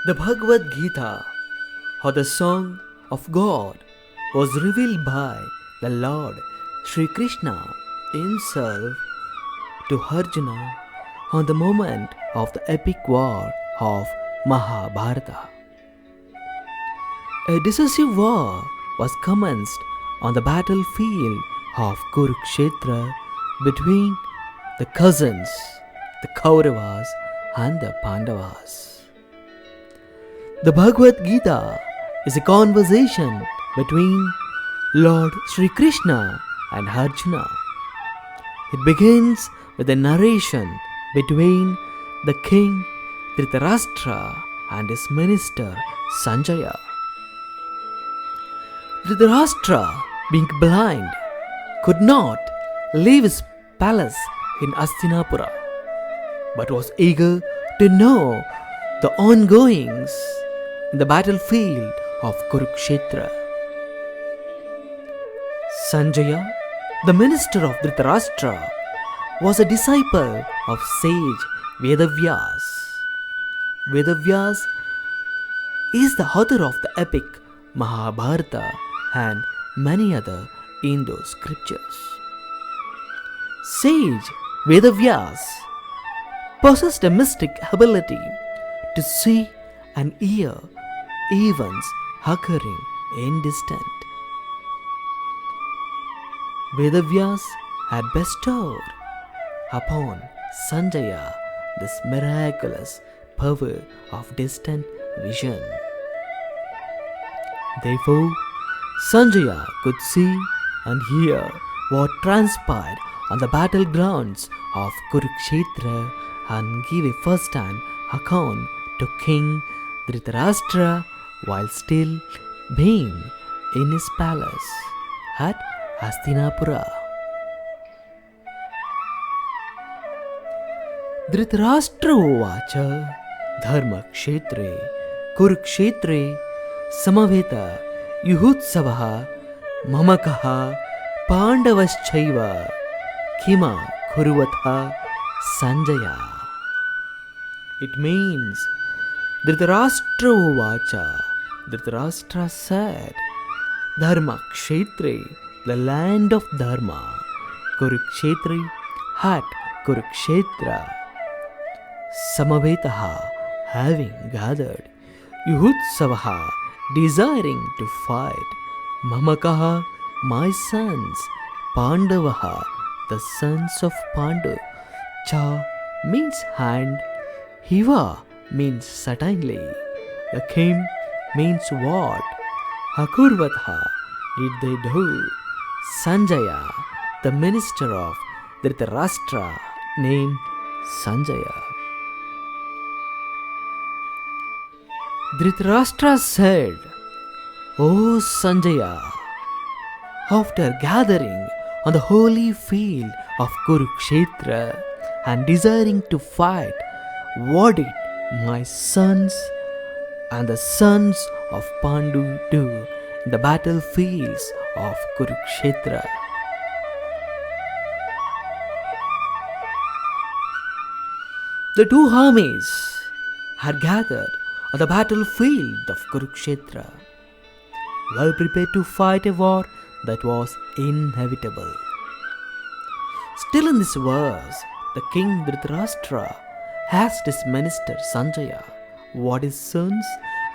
The Bhagavad Gita, or the Song of God, was revealed by the Lord Sri Krishna himself to Arjuna on the moment of the epic war of Mahabharata. A decisive war was commenced on the battlefield of Kurukshetra between the cousins, the Kauravas and the Pandavas. The Bhagavad Gita is a conversation between Lord Sri Krishna and Arjuna. It begins with a narration between the king Dhritarashtra and his minister Sanjaya. Dhritarashtra, being blind, could not leave his palace in Hastinapura, but was eager to know the ongoings in the battlefield of Kurukshetra. Sanjaya, the minister of Dhritarashtra, was a disciple of sage Vedavyas. Vedavyas is the author of the epic Mahabharata and many other Hindu scriptures. Sage Vedavyas possessed a mystic ability to see and hear events occurring in distant. Vedavyas had bestowed upon Sanjaya this miraculous power of distant vision. Therefore, Sanjaya could see and hear what transpired on the battlegrounds of Kurukshetra and give a first-hand account to King Dhritarashtra while still being in his palace at Hastinapura. Dhritarashtra uvacha dharma kshetre kurukshetre samaveta yuhutsavaha mamakaha pandavaschaiva kima kuruvatha Sanjaya. It means Dhritarashtra uvacha. Dhritarashtra said, Dharma kshetre, the land of Dharma, Kurukshetri, at Kurukshetra, Samavetaha, having gathered, Yuhutsavaha, desiring to fight, Mamakaha, my sons, Pandavaha, the sons of Pandu, Cha means hand, Hiva means certainly, the king means what, Akurvatha, did they do? Sanjaya, the minister of Dhritarashtra, named Sanjaya. Dhritarashtra said, O Sanjaya, after gathering on the holy field of Kurukshetra and desiring to fight, what did my sons and the sons of Pandu do in the battlefields of Kurukshetra? The two armies had gathered on the battlefield of Kurukshetra, well prepared to fight a war that was inevitable. Still in this verse, the king Dhritarashtra asked his minister Sanjaya what his sons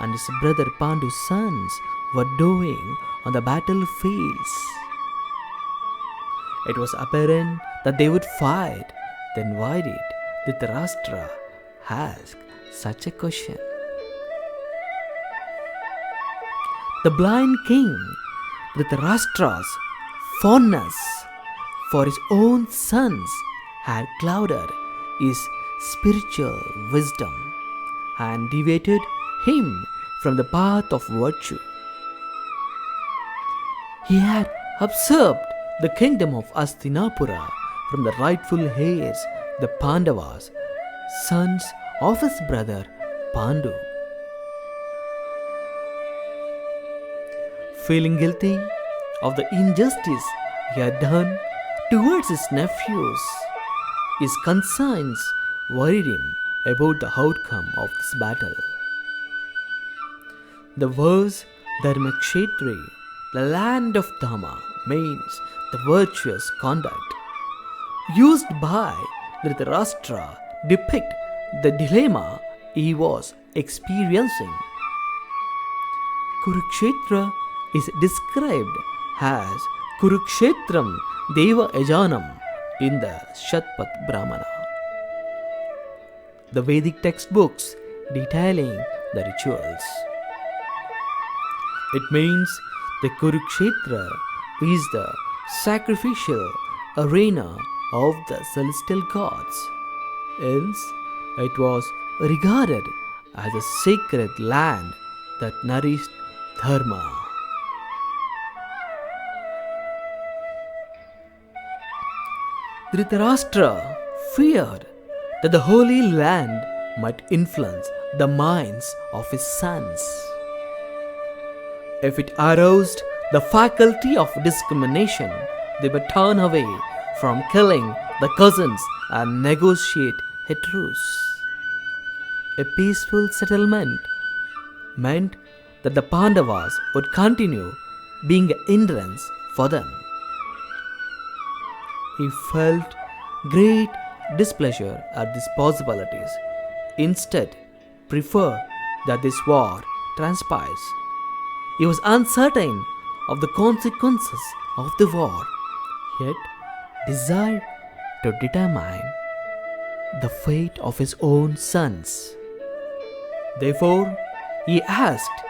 and his brother Pandu's sons were doing on the battlefields. It was apparent that they would fight. Then why did Dhritarashtra ask such a question? The blind king Dhritarashtra's fondness for his own sons had clouded his spiritual wisdom and deviated him from the path of virtue. He had usurped the kingdom of Hastinapura from the rightful heirs, the Pandavas, sons of his brother Pandu. Feeling guilty of the injustice he had done towards his nephews, his concerns worried him about the outcome of this battle. The verse Dharmakshetri, the land of Dharma, means the virtuous conduct, used by Dhritarashtra depict the dilemma he was experiencing. Kurukshetra is described as Kurukshetram Deva Yajanam in the Shatpat Brahmana, the Vedic textbooks detailing the rituals. It means the Kurukshetra is the sacrificial arena of the celestial gods. Hence, it was regarded as a sacred land that nourished dharma. Dhritarashtra feared that the holy land might influence the minds of his sons. If it aroused the faculty of discrimination, they would turn away from killing the cousins and negotiate a truce. A peaceful settlement meant that the Pandavas would continue being a hindrance for them. He felt great displeasure at these possibilities. Instead, preferred that this war transpires. He was uncertain of the consequences of the war, yet desired to determine the fate of his own sons. Therefore, he asked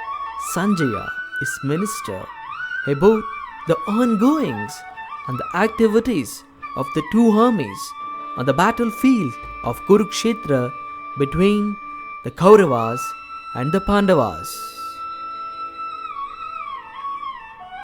Sanjaya, his minister, about the ongoings and the activities of the two armies on the battlefield of Kurukshetra between the Kauravas and the Pandavas.